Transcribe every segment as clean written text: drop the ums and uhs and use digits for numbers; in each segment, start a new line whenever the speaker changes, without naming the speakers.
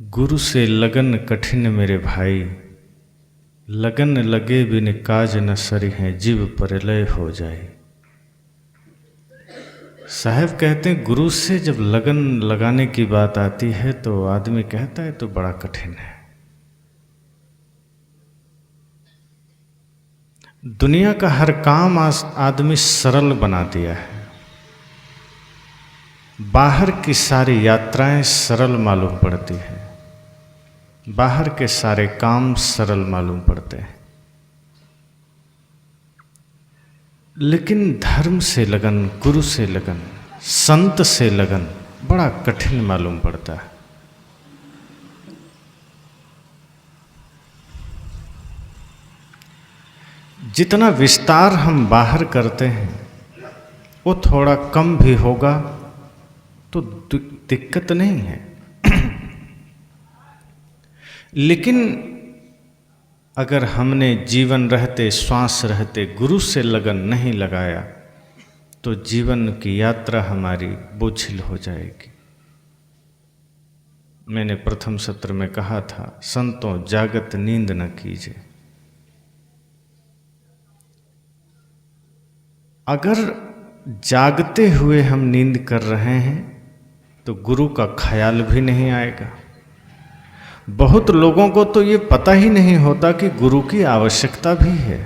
गुरु से लगन कठिन मेरे भाई, लगन लगे बिन काज न सरी हैं, जीव प्रलय हो जाए। साहब कहते हैं गुरु से जब लगन लगाने की बात आती है तो आदमी कहता है तो बड़ा कठिन है। दुनिया का हर काम आदमी सरल बना दिया है। बाहर की सारी यात्राएं सरल मालूम पड़ती है, बाहर के सारे काम सरल मालूम पड़ते हैं, लेकिन धर्म से लगन, गुरु से लगन, संत से लगन बड़ा कठिन मालूम पड़ता है। जितना विस्तार हम बाहर करते हैं वो थोड़ा कम भी होगा तो दिक्कत नहीं है, लेकिन अगर हमने जीवन रहते, श्वास रहते गुरु से लगन नहीं लगाया तो जीवन की यात्रा हमारी बोझिल हो जाएगी। मैंने प्रथम सत्र में कहा था, संतों जागत नींद न कीजिए। अगर जागते हुए हम नींद कर रहे हैं तो गुरु का ख्याल भी नहीं आएगा। बहुत लोगों को तो ये पता ही नहीं होता कि गुरु की आवश्यकता भी है।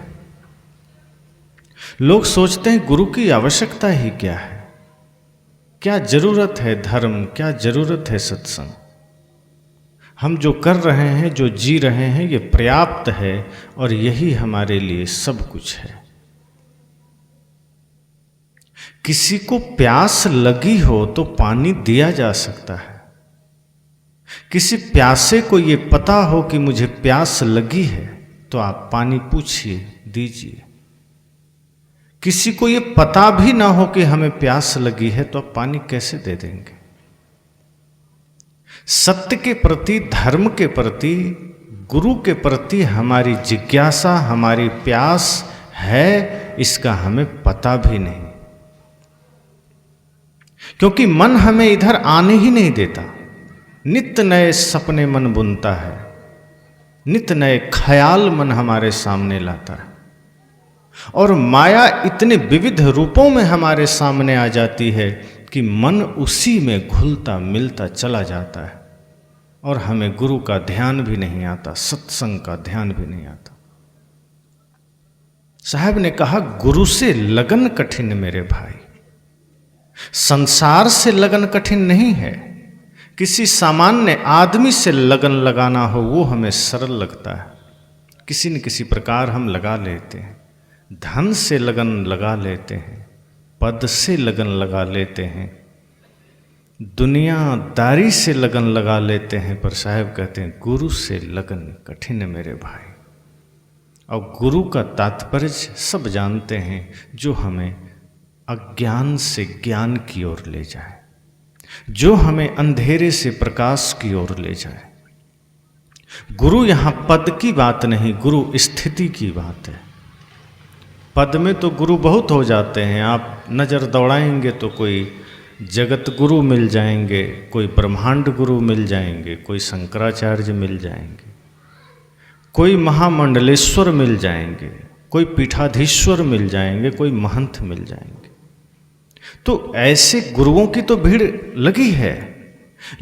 लोग सोचते हैं गुरु की आवश्यकता ही क्या है, क्या जरूरत है धर्म, क्या जरूरत है सत्संग। हम जो कर रहे हैं, जो जी रहे हैं, ये पर्याप्त है और यही हमारे लिए सब कुछ है। किसी को प्यास लगी हो तो पानी दिया जा सकता है। किसी प्यासे को ये पता हो कि मुझे प्यास लगी है तो आप पानी पूछिए, दीजिए। किसी को ये पता भी ना हो कि हमें प्यास लगी है तो आप पानी कैसे दे देंगे। सत्य के प्रति, धर्म के प्रति, गुरु के प्रति हमारी जिज्ञासा, हमारी प्यास है, इसका हमें पता भी नहीं, क्योंकि मन हमें इधर आने ही नहीं देता। नित्य नए सपने मन बुनता है, नित्य नए ख्याल मन हमारे सामने लाता है, और माया इतने विविध रूपों में हमारे सामने आ जाती है कि मन उसी में घुलता मिलता चला जाता है और हमें गुरु का ध्यान भी नहीं आता, सत्संग का ध्यान भी नहीं आता। साहब ने कहा गुरु से लगन कठिन मेरे भाई। संसार से लगन कठिन नहीं है। किसी सामान्य आदमी से लगन लगाना हो वो हमें सरल लगता है, किसी न किसी प्रकार हम लगा लेते हैं। धन से लगन लगा लेते हैं, पद से लगन लगा लेते हैं, दुनियादारी से लगन लगा लेते हैं, पर साहब कहते हैं गुरु से लगन कठिन मेरे भाई। और गुरु का तात्पर्य सब जानते हैं, जो हमें अज्ञान से ज्ञान की ओर ले जाए, जो हमें अंधेरे से प्रकाश की ओर ले जाए। गुरु यहां पद की बात नहीं, गुरु स्थिति की बात है। पद में तो गुरु बहुत हो जाते हैं, आप नज़र दौड़ाएंगे तो कोई जगत गुरु मिल जाएंगे, कोई ब्रह्मांड गुरु मिल जाएंगे, कोई शंकराचार्य मिल जाएंगे, कोई महामंडलेश्वर मिल जाएंगे, कोई पीठाधीश्वर मिल जाएंगे, कोई महंत मिल जाएंगे। तो ऐसे गुरुओं की तो भीड़ लगी है,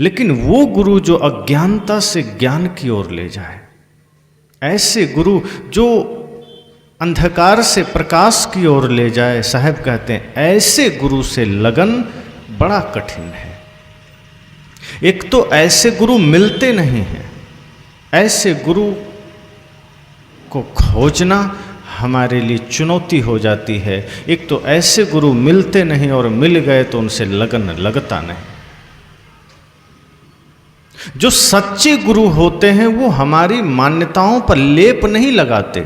लेकिन वो गुरु जो अज्ञानता से ज्ञान की ओर ले जाए, ऐसे गुरु जो अंधकार से प्रकाश की ओर ले जाए, साहब कहते हैं ऐसे गुरु से लगन बड़ा कठिन है। एक तो ऐसे गुरु मिलते नहीं हैं, ऐसे गुरु को खोजना हमारे लिए चुनौती हो जाती है। एक तो ऐसे गुरु मिलते नहीं और मिल गए तो उनसे लगन लगता नहीं। जो सच्चे गुरु होते हैं वो हमारी मान्यताओं पर लेप नहीं लगाते,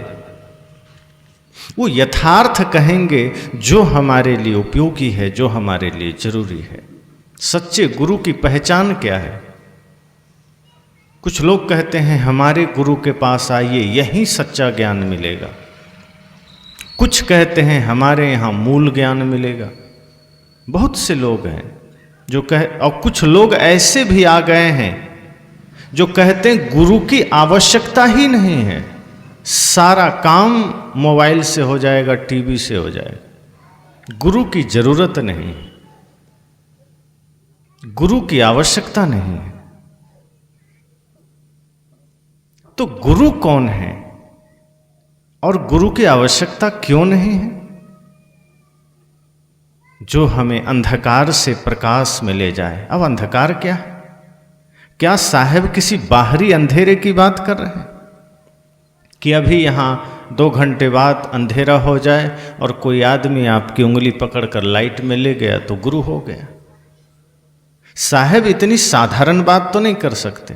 वो यथार्थ कहेंगे जो हमारे लिए उपयोगी है, जो हमारे लिए जरूरी है। सच्चे गुरु की पहचान क्या है? कुछ लोग कहते हैं हमारे गुरु के पास आइए, यहीं सच्चा ज्ञान मिलेगा। कुछ कहते हैं हमारे यहाँ मूल ज्ञान मिलेगा। बहुत से लोग हैं जो और कुछ लोग ऐसे भी आ गए हैं जो कहते हैं गुरु की आवश्यकता ही नहीं है, सारा काम मोबाइल से हो जाएगा, टीवी से हो जाएगा, गुरु की जरूरत नहीं, गुरु की आवश्यकता नहीं है। तो गुरु कौन है और गुरु की आवश्यकता क्यों नहीं है? जो हमें अंधकार से प्रकाश में ले जाए। अब अंधकार क्या साहब किसी बाहरी अंधेरे की बात कर रहे हैं कि अभी यहां 2 घंटे बाद अंधेरा हो जाए और कोई आदमी आपकी उंगली पकड़कर लाइट में ले गया तो गुरु हो गया? साहब इतनी साधारण बात तो नहीं कर सकते,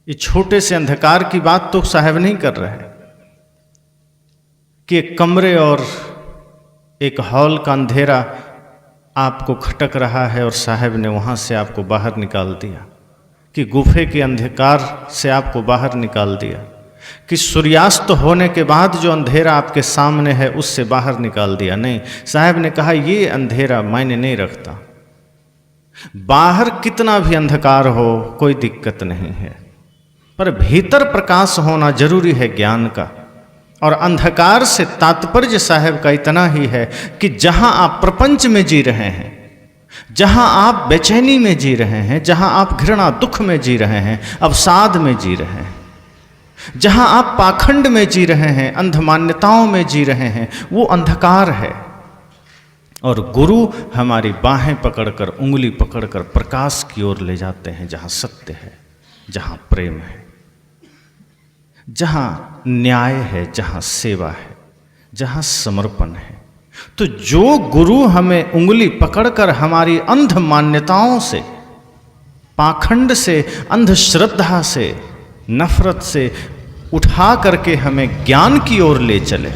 ये छोटे से अंधकार की बात तो साहब नहीं कर रहे हैं कि एक कमरे और एक हॉल का अंधेरा आपको खटक रहा है और साहब ने वहां से आपको बाहर निकाल दिया, कि गुफे के अंधकार से आपको बाहर निकाल दिया, कि सूर्यास्त होने के बाद जो अंधेरा आपके सामने है उससे बाहर निकाल दिया। नहीं, साहब ने कहा ये अंधेरा मायने नहीं रखता, बाहर कितना भी अंधकार हो कोई दिक्कत नहीं है, पर भीतर प्रकाश होना जरूरी है ज्ञान का। और अंधकार से तात्पर्य साहब का इतना ही है कि जहां आप प्रपंच में जी रहे हैं, जहां आप बेचैनी में जी रहे हैं, जहां आप घृणा दुख में जी रहे हैं, अवसाद में जी रहे हैं, जहां आप पाखंड में जी रहे हैं, अंध मान्यताओं में जी रहे हैं, वो अंधकार है। और गुरु हमारी बाहें पकड़कर, उंगली पकड़कर प्रकाश की ओर ले जाते हैं, जहां सत्य है, जहां प्रेम है, जहां न्याय है, जहां सेवा है, जहां समर्पण है। तो जो गुरु हमें उंगली पकड़कर हमारी अंध मान्यताओं से, पाखंड से, अंधश्रद्धा से, नफरत से उठा करके हमें ज्ञान की ओर ले चले,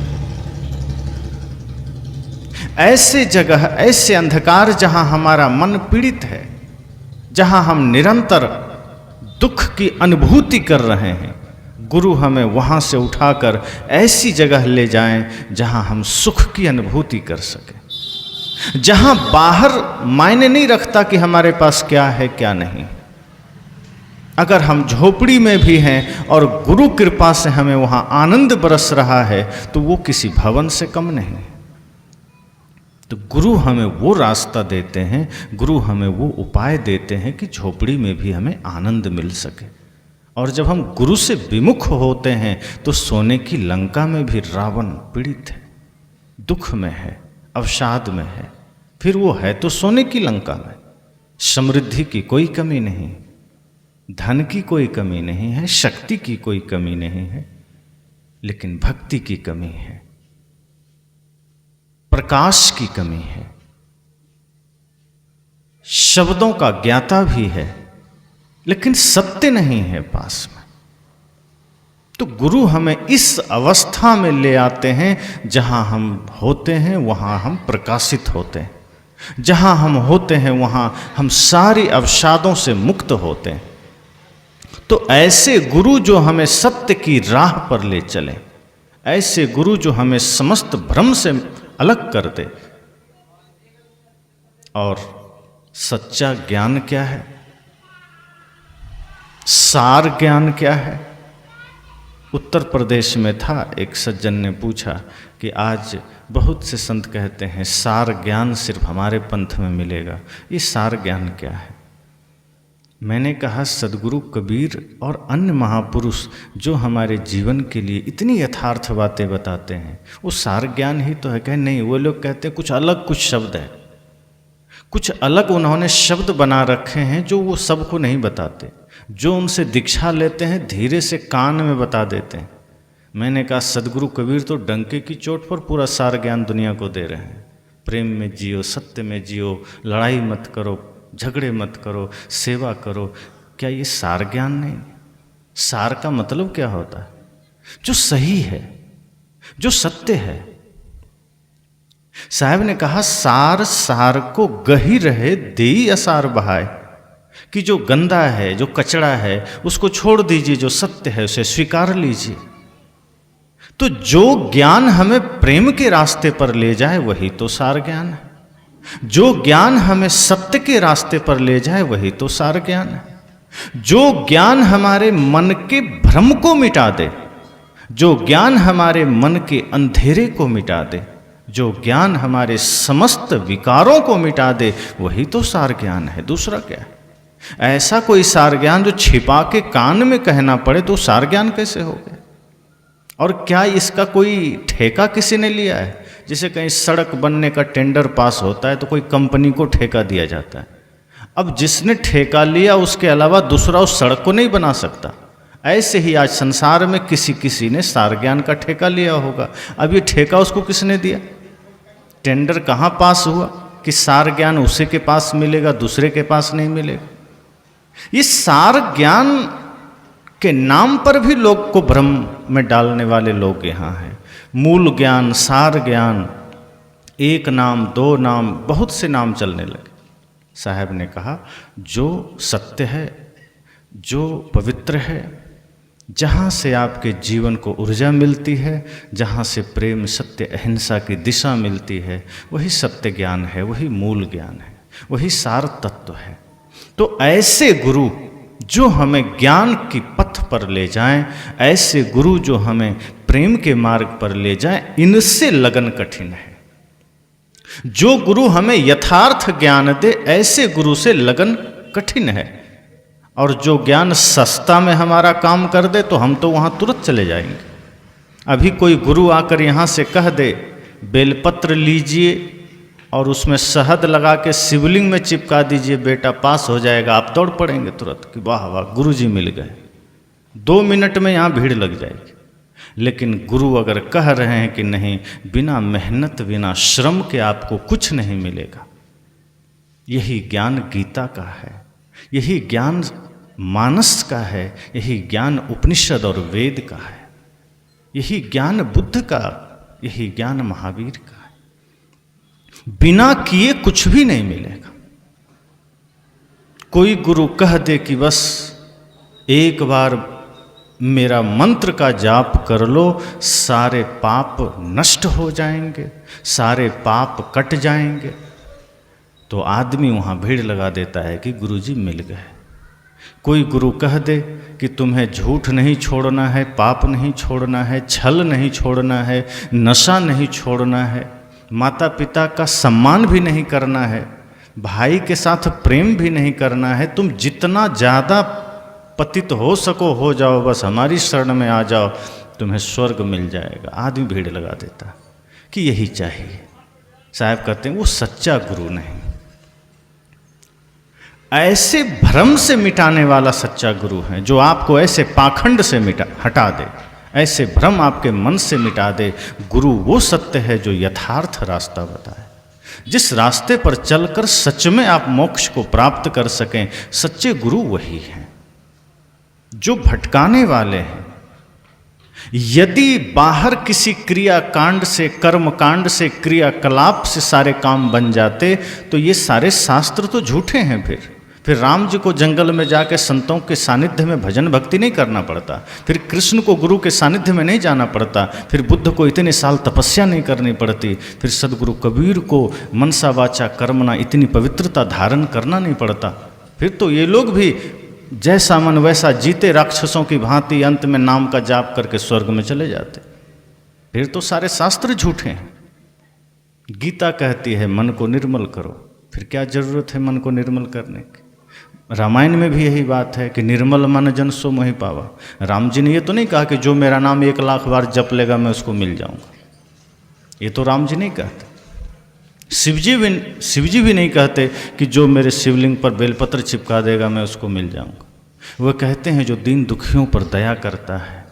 ऐसे जगह, ऐसे अंधकार जहां हमारा मन पीड़ित है, जहां हम निरंतर दुख की अनुभूति कर रहे हैं, गुरु हमें वहां से उठाकर ऐसी जगह ले जाएं जहां हम सुख की अनुभूति कर सकें, जहां बाहर मायने नहीं रखता कि हमारे पास क्या है क्या नहीं। अगर हम झोपड़ी में भी हैं और गुरु कृपा से हमें वहां आनंद बरस रहा है तो वो किसी भवन से कम नहीं। तो गुरु हमें वो रास्ता देते हैं, गुरु हमें वो उपाय देते हैं कि झोपड़ी में भी हमें आनंद मिल सके। और जब हम गुरु से विमुख होते हैं तो सोने की लंका में भी रावण पीड़ित है, दुख में है, अवसाद में है, फिर वो है तो सोने की लंका में। समृद्धि की कोई कमी नहीं, धन की कोई कमी नहीं है, शक्ति की कोई कमी नहीं है, लेकिन भक्ति की कमी है, प्रकाश की कमी है, शब्दों का ज्ञाता भी है लेकिन सत्य नहीं है पास में। तो गुरु हमें इस अवस्था में ले आते हैं जहां हम होते हैं वहां हम प्रकाशित होते हैं, जहां हम होते हैं वहां हम सारी अवसादों से मुक्त होते हैं। तो ऐसे गुरु जो हमें सत्य की राह पर ले चले, ऐसे गुरु जो हमें समस्त भ्रम से अलग कर दे। और सच्चा ज्ञान क्या है, सार ज्ञान क्या है? उत्तर प्रदेश में था, एक सज्जन ने पूछा कि आज बहुत से संत कहते हैं सार ज्ञान सिर्फ हमारे पंथ में मिलेगा, ये सार ज्ञान क्या है? मैंने कहा सदगुरु कबीर और अन्य महापुरुष जो हमारे जीवन के लिए इतनी यथार्थ बातें बताते हैं वो सार ज्ञान ही तो है। कहे नहीं, वो लोग कहते हैं कुछ अलग, कुछ शब्द है, कुछ अलग उन्होंने शब्द बना रखे हैं जो वो सबको नहीं बताते, जो उनसे दीक्षा लेते हैं धीरे से कान में बता देते हैं। मैंने कहा सदगुरु कबीर तो डंके की चोट पर पूरा सार ज्ञान दुनिया को दे रहे हैं। प्रेम में जियो, सत्य में जियो, लड़ाई मत करो, झगड़े मत करो, सेवा करो। क्या ये सार ज्ञान नहीं? सार का मतलब क्या होता है? जो सही है, जो सत्य है। साहब ने कहा सार सार को गही रहे देई असार बहाए, कि जो गंदा है, जो कचड़ा है उसको छोड़ दीजिए, जो सत्य है उसे स्वीकार लीजिए। तो जो ज्ञान हमें प्रेम के रास्ते पर ले जाए वही तो सार ज्ञान है, जो ज्ञान हमें सत्य के रास्ते पर ले जाए वही तो सार ज्ञान है। जो ज्ञान हमारे मन के भ्रम को मिटा दे, जो ज्ञान हमारे मन के अंधेरे को मिटा दे, जो ज्ञान हमारे समस्त विकारों को मिटा दे, वही तो सार ज्ञान है। दूसरा क्या है? ऐसा कोई सार ज्ञान जो छिपा के कान में कहना पड़े तो सार ज्ञान कैसे हो गया? और क्या इसका कोई ठेका किसी ने लिया है? जैसे कहीं सड़क बनने का टेंडर पास होता है तो कोई कंपनी को ठेका दिया जाता है। अब जिसने ठेका लिया उसके अलावा दूसरा उस सड़क को नहीं बना सकता। ऐसे ही आज संसार में किसी ने सार ज्ञान का ठेका लिया होगा। अब ये ठेका उसको किसने दिया? टेंडर कहाँ पास हुआ कि सार ज्ञान उसी के पास मिलेगा, दूसरे के पास नहीं मिलेगा? ये सार ज्ञान के नाम पर भी लोग को भ्रम में डालने वाले लोग यहाँ हैं। मूल ज्ञान, सार ज्ञान, एक नाम, दो नाम, बहुत से नाम चलने लगे। साहब ने कहा जो सत्य है, जो पवित्र है, जहाँ से आपके जीवन को ऊर्जा मिलती है, जहाँ से प्रेम, सत्य, अहिंसा की दिशा मिलती है, वही सत्य ज्ञान है, वही मूल ज्ञान है, वही सार तत्व है। तो ऐसे गुरु जो हमें ज्ञान की पथ पर ले जाएं, ऐसे गुरु जो हमें प्रेम के मार्ग पर ले जाएं, इनसे लगन कठिन है। जो गुरु हमें यथार्थ ज्ञान दे, ऐसे गुरु से लगन कठिन है। और जो ज्ञान सस्ता में हमारा काम कर दे तो हम तो वहाँ तुरंत चले जाएंगे। अभी कोई गुरु आकर यहाँ से कह दे बेलपत्र लीजिए और उसमें शहद लगा के शिवलिंग में चिपका दीजिए, बेटा पास हो जाएगा, आप दौड़ पड़ेंगे तुरंत कि वाह वाह गुरुजी मिल गए। 2 मिनट में यहाँ भीड़ लग जाएगी। लेकिन गुरु अगर कह रहे हैं कि नहीं, बिना मेहनत, बिना श्रम के आपको कुछ नहीं मिलेगा, यही ज्ञान गीता का है, यही ज्ञान मानस का है, यही ज्ञान उपनिषद और वेद का है, यही ज्ञान बुद्ध का, यही ज्ञान महावीर का है। बिना किए कुछ भी नहीं मिलेगा। कोई गुरु कह दे कि बस एक बार मेरा मंत्र का जाप कर लो, सारे पाप नष्ट हो जाएंगे, सारे पाप कट जाएंगे, तो आदमी वहाँ भीड़ लगा देता है कि गुरुजी मिल गए। कोई गुरु कह दे कि तुम्हें झूठ नहीं छोड़ना है, पाप नहीं छोड़ना है, छल नहीं छोड़ना है, नशा नहीं छोड़ना है, माता पिता का सम्मान भी नहीं करना है, भाई के साथ प्रेम भी नहीं करना है, तुम जितना ज़्यादा पतित हो सको हो जाओ, बस हमारी शरण में आ जाओ, तुम्हें स्वर्ग मिल जाएगा। आदमी भीड़ लगा देता कि यही चाहिए। साहब कहते हैं वो सच्चा गुरु नहीं। ऐसे भ्रम से मिटाने वाला सच्चा गुरु है जो आपको ऐसे पाखंड से हटा दे, ऐसे भ्रम आपके मन से मिटा दे। गुरु वो सत्य है जो यथार्थ रास्ता बताए, जिस रास्ते पर चलकर सच में आप मोक्ष को प्राप्त कर सकें। सच्चे गुरु वही हैं जो भटकाने वाले हैं। यदि बाहर किसी क्रिया कांड से, कर्म कांड से, क्रियाकलाप से सारे काम बन जाते तो ये सारे शास्त्र तो झूठे हैं। फिर राम जी को जंगल में जाके संतों के सानिध्य में भजन भक्ति नहीं करना पड़ता, फिर कृष्ण को गुरु के सानिध्य में नहीं जाना पड़ता, फिर बुद्ध को इतने साल तपस्या नहीं करनी पड़ती, फिर सदगुरु कबीर को मनसा वाचा कर्मणा इतनी पवित्रता धारण करना नहीं पड़ता। फिर तो ये लोग भी जैसा मन वैसा जीते, राक्षसों की भांति अंत में नाम का जाप करके स्वर्ग में चले जाते। फिर तो सारे शास्त्र झूठे हैं। गीता कहती है मन को निर्मल करो, फिर क्या जरूरत है मन को निर्मल करने की? रामायण में भी यही बात है कि निर्मल मन जन सो मोहि पावा। राम जी ने ये तो नहीं कहा कि जो मेरा नाम 1 लाख बार जप लेगा मैं उसको मिल जाऊंगा, ये तो राम जी नहीं कहते। शिव जी भी नहीं कहते कि जो मेरे शिवलिंग पर बेलपत्र चिपका देगा मैं उसको मिल जाऊंगा। वह कहते हैं जो दीन दुखियों पर दया करता है,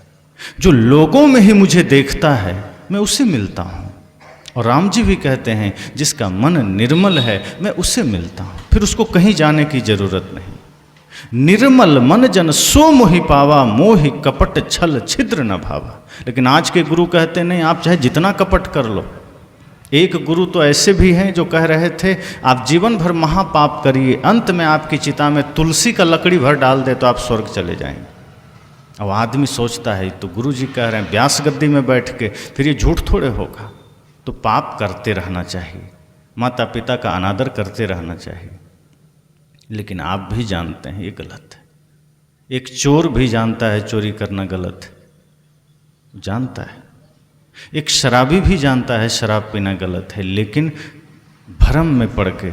जो लोगों में ही मुझे देखता है, मैं उससे मिलता हूँ। और राम जी भी कहते हैं जिसका मन निर्मल है मैं उससे मिलता हूँ, फिर उसको कहीं जाने की जरूरत नहीं। निर्मल मन जन सो मोहि पावा, मोहि कपट छल छिद्र न भावा। लेकिन आज के गुरु कहते नहीं, आप चाहे जितना कपट कर लो। एक गुरु तो ऐसे भी हैं जो कह रहे थे आप जीवन भर महापाप करिए, अंत में आपकी चिता में तुलसी का लकड़ी भर डाल दे तो आप स्वर्ग चले जाएंगे। अब आदमी सोचता है तो गुरु जी कह रहे हैं व्यास गद्दी में बैठ के, फिर ये झूठ थोड़े होगा। तो पाप करते रहना चाहिए, माता पिता का अनादर करते रहना चाहिए। लेकिन आप भी जानते हैं ये गलत है। एक चोर भी जानता है चोरी करना गलत है, जानता है। एक शराबी भी जानता है शराब पीना गलत है, लेकिन भ्रम में पड़ के,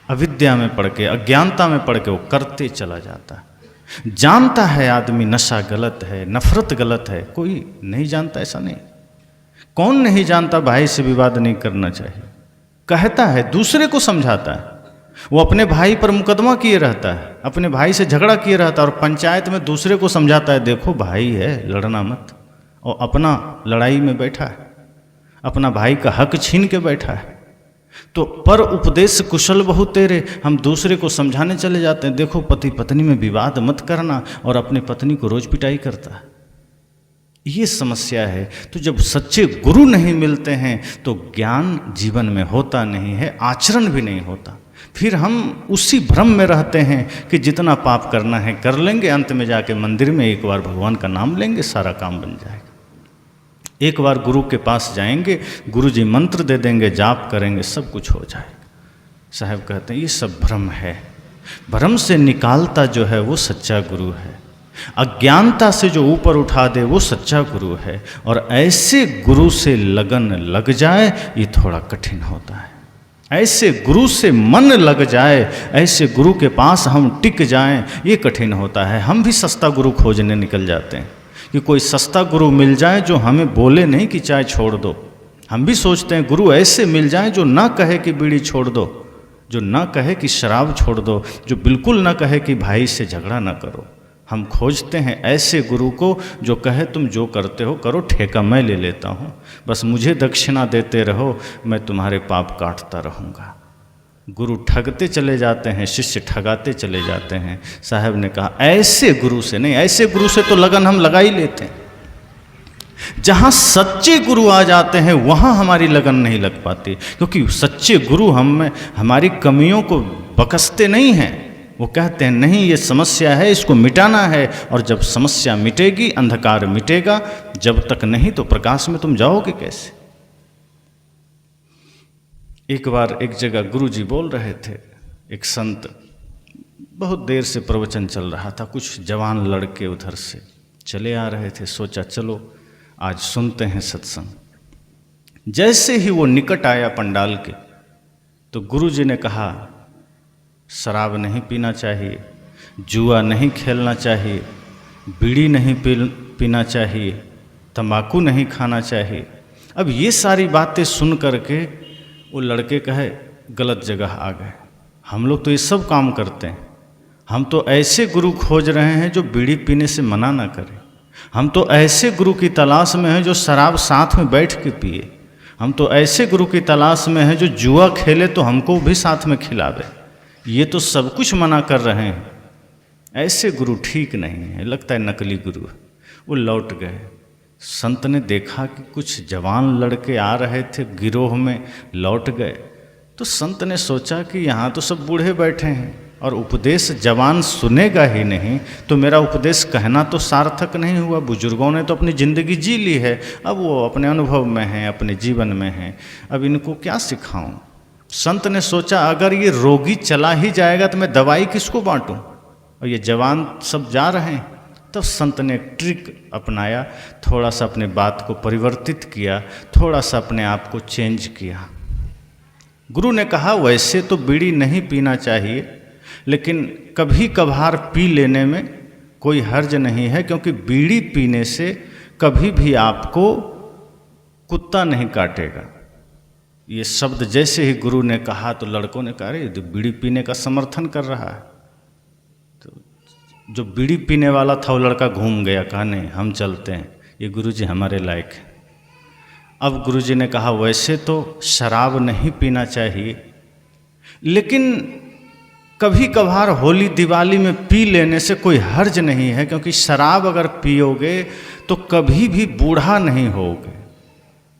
अविद्या में पड़ के, अज्ञानता में पड़ के वो करते चला जाता है। जानता है आदमी नशा गलत है, नफरत गलत है, कोई नहीं जानता ऐसा नहीं। कौन नहीं जानता भाई से विवाद नहीं करना चाहिए, कहता है, दूसरे को समझाता है। वो अपने भाई पर मुकदमा किए रहता है, अपने भाई से झगड़ा किए रहता है और पंचायत में दूसरे को समझाता है, देखो भाई है, लड़ना मत। और अपना लड़ाई में बैठा है, अपना भाई का हक छीन के बैठा है। तो पर उपदेश कुशल बहु तेरे, हम दूसरे को समझाने चले जाते हैं, देखो पति पत्नी में विवाद मत करना, और अपनी पत्नी को रोज पिटाई करता है। ये समस्या है। तो जब सच्चे गुरु नहीं मिलते हैं तो ज्ञान जीवन में होता नहीं है, आचरण भी नहीं होता। फिर हम उसी भ्रम में रहते हैं कि जितना पाप करना है कर लेंगे, अंत में जाके मंदिर में एक बार भगवान का नाम लेंगे, सारा काम बन जाएगा। एक बार गुरु के पास जाएंगे, गुरु जी मंत्र दे देंगे, जाप करेंगे, सब कुछ हो जाएगा। साहब कहते हैं ये सब भ्रम है। भ्रम से निकालता जो है वो सच्चा गुरु है। अज्ञानता से जो ऊपर उठा दे वो सच्चा गुरु है। और ऐसे गुरु से लगन लग जाए ये थोड़ा कठिन होता है। ऐसे गुरु से मन लग जाए, ऐसे गुरु के पास हम टिक जाएं, ये कठिन होता है। हम भी सस्ता गुरु खोजने निकल जाते हैं कि कोई सस्ता गुरु मिल जाए जो हमें बोले नहीं कि चाय छोड़ दो। हम भी सोचते हैं गुरु ऐसे मिल जाए जो ना कहे कि बीड़ी छोड़ दो, जो ना कहे कि शराब छोड़ दो, जो बिल्कुल ना कहे कि भाई से झगड़ा ना करो। हम खोजते हैं ऐसे गुरु को जो कहे तुम जो करते हो करो, ठेका मैं ले लेता हूँ, बस मुझे दक्षिणा देते रहो, मैं तुम्हारे पाप काटता रहूँगा। गुरु ठगते चले जाते हैं, शिष्य ठगाते चले जाते हैं। साहब ने कहा ऐसे गुरु से नहीं, ऐसे गुरु से तो लगन हम लगा ही लेते हैं। जहाँ सच्चे गुरु आ जाते हैं वहाँ हमारी लगन नहीं लग पाती, क्योंकि सच्चे गुरु हम हमारी कमियों को बकसते नहीं हैं। वो कहते हैं नहीं ये समस्या है, इसको मिटाना है, और जब समस्या मिटेगी, अंधकार मिटेगा, जब तक नहीं तो प्रकाश में तुम जाओगे कैसे। एक बार एक जगह गुरुजी बोल रहे थे, एक संत, बहुत देर से प्रवचन चल रहा था, कुछ जवान लड़के उधर से चले आ रहे थे, सोचा चलो आज सुनते हैं सत्संग। जैसे ही वो निकट आया पंडाल के तो गुरुजी ने कहा शराब नहीं पीना चाहिए, जुआ नहीं खेलना चाहिए, बीड़ी नहीं पीना चाहिए, तंबाकू नहीं खाना चाहिए। अब ये सारी बातें सुन करके वो लड़के कहे गलत जगह आ गए, हम लोग तो ये सब काम करते हैं, हम तो ऐसे गुरु खोज रहे हैं जो बीड़ी पीने से मना ना करे, हम तो ऐसे गुरु की तलाश में हैं जो शराब साथ में बैठ के पिए, हम तो ऐसे गुरु की तलाश में हैं जो जुआ खेले तो हमको भी साथ में खिलावे। ये तो सब कुछ मना कर रहे हैं, ऐसे गुरु ठीक नहीं है, लगता है नकली गुरु। वो लौट गए। संत ने देखा कि कुछ जवान लड़के आ रहे थे गिरोह में, लौट गए। तो संत ने सोचा कि यहाँ तो सब बूढ़े बैठे हैं और उपदेश जवान सुनेगा ही नहीं, तो मेरा उपदेश कहना तो सार्थक नहीं हुआ। बुजुर्गों ने तो अपनी ज़िंदगी जी ली है, अब वो अपने अनुभव में हैं, अपने जीवन में हैं, अब इनको क्या सिखाऊं। संत ने सोचा अगर ये रोगी चला ही जाएगा तो मैं दवाई किसको बांटूं, और ये जवान सब जा रहे हैं। तब संत ने एक ट्रिक अपनाया, थोड़ा सा अपने बात को परिवर्तित किया, थोड़ा सा अपने आप को चेंज किया। गुरु ने कहा वैसे तो बीड़ी नहीं पीना चाहिए, लेकिन कभी कभार पी लेने में कोई हर्ज नहीं है, क्योंकि बीड़ी पीने से कभी भी आपको कुत्ता नहीं काटेगा। ये शब्द जैसे ही गुरु ने कहा तो लड़कों ने कहा अरे बीड़ी पीने का समर्थन कर रहा है। तो जो बीड़ी पीने वाला था वो लड़का घूम गया, कहा नहीं हम चलते हैं, ये गुरुजी हमारे लायक है। अब गुरुजी ने कहा वैसे तो शराब नहीं पीना चाहिए, लेकिन कभी कभार होली दिवाली में पी लेने से कोई हर्ज नहीं है, क्योंकि शराब अगर पियोगे तो कभी भी बूढ़ा नहीं होगे।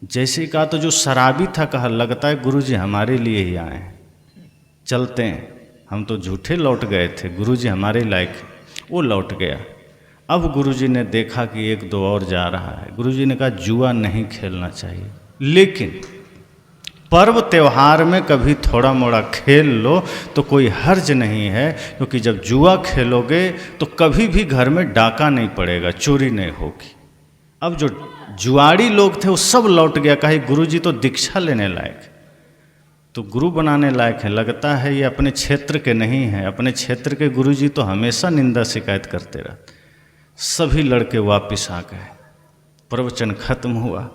जैसे ही कहा तो जो शराबी था कहा लगता है गुरुजी हमारे लिए ही आए हैं, चलते हैं, हम तो झूठे लौट गए थे, गुरुजी हमारे लायक। वो लौट गया। अब गुरुजी ने देखा कि एक दो और जा रहा है, गुरुजी ने कहा जुआ नहीं खेलना चाहिए, लेकिन पर्व त्यौहार में कभी थोड़ा मोड़ा खेल लो तो कोई हर्ज नहीं है, क्योंकि जब जुआ खेलोगे तो कभी भी घर में डाका नहीं पड़ेगा, चोरी नहीं होगी। अब जो जुआड़ी लोग थे वो सब लौट गया, कहा गुरुजी तो दीक्षा लेने लायक, तो गुरु बनाने लायक है। लगता है ये अपने क्षेत्र के नहीं हैं, अपने क्षेत्र के गुरुजी तो हमेशा निंदा शिकायत करते रहते। सभी लड़के वापस आ गए, प्रवचन खत्म हुआ,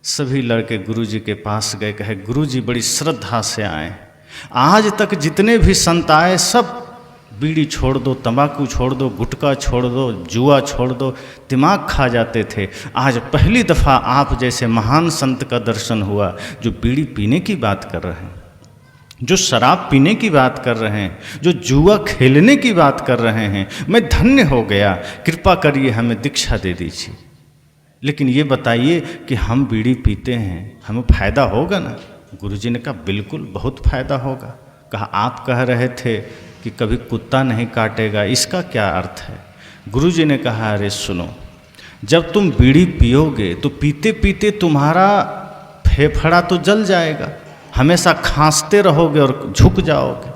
सभी लड़के गुरुजी के पास गए, कहे गुरुजी बड़ी श्रद्धा से आए, आज तक जितने भी संत आए सब बीड़ी छोड़ दो, तंबाकू छोड़ दो, गुटखा छोड़ दो, जुआ छोड़ दो, दिमाग खा जाते थे। आज पहली दफ़ा आप जैसे महान संत का दर्शन हुआ जो बीड़ी पीने की बात कर रहे हैं, जो शराब पीने की बात कर रहे हैं, जो जुआ खेलने की बात कर रहे हैं। मैं धन्य हो गया, कृपा करिए हमें दीक्षा दे दीजिए। लेकिन ये बताइए कि हम बीड़ी पीते हैं, हमें फ़ायदा होगा ना? गुरुजी ने कहा बिल्कुल बहुत फ़ायदा होगा। कहा आप कह रहे थे कि कभी कुत्ता नहीं काटेगा, इसका क्या अर्थ है? गुरुजी ने कहा अरे सुनो, जब तुम बीड़ी पियोगे तो पीते पीते तुम्हारा फेफड़ा तो जल जाएगा, हमेशा खांसते रहोगे और झुक जाओगे।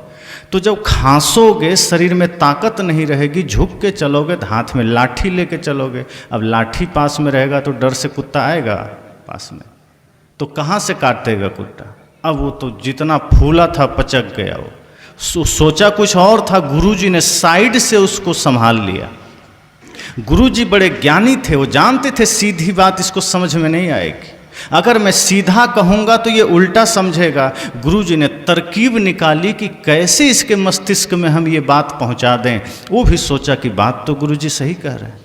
तो जब खांसोगे शरीर में ताकत नहीं रहेगी, झुक के चलोगे तो हाथ में लाठी लेके चलोगे। अब लाठी पास में रहेगा तो डर से कुत्ता आएगा पास में, तो कहाँ से काटेगा कुत्ता? अब वो तो जितना फूला था पचक गया, वो सोचा कुछ और था, गुरुजी ने साइड से उसको संभाल लिया। गुरुजी बड़े ज्ञानी थे, वो जानते थे सीधी बात इसको समझ में नहीं आएगी, अगर मैं सीधा कहूँगा तो ये उल्टा समझेगा। गुरुजी ने तरकीब निकाली कि कैसे इसके मस्तिष्क में हम ये बात पहुँचा दें। वो भी सोचा कि बात तो गुरुजी सही कह रहे हैं,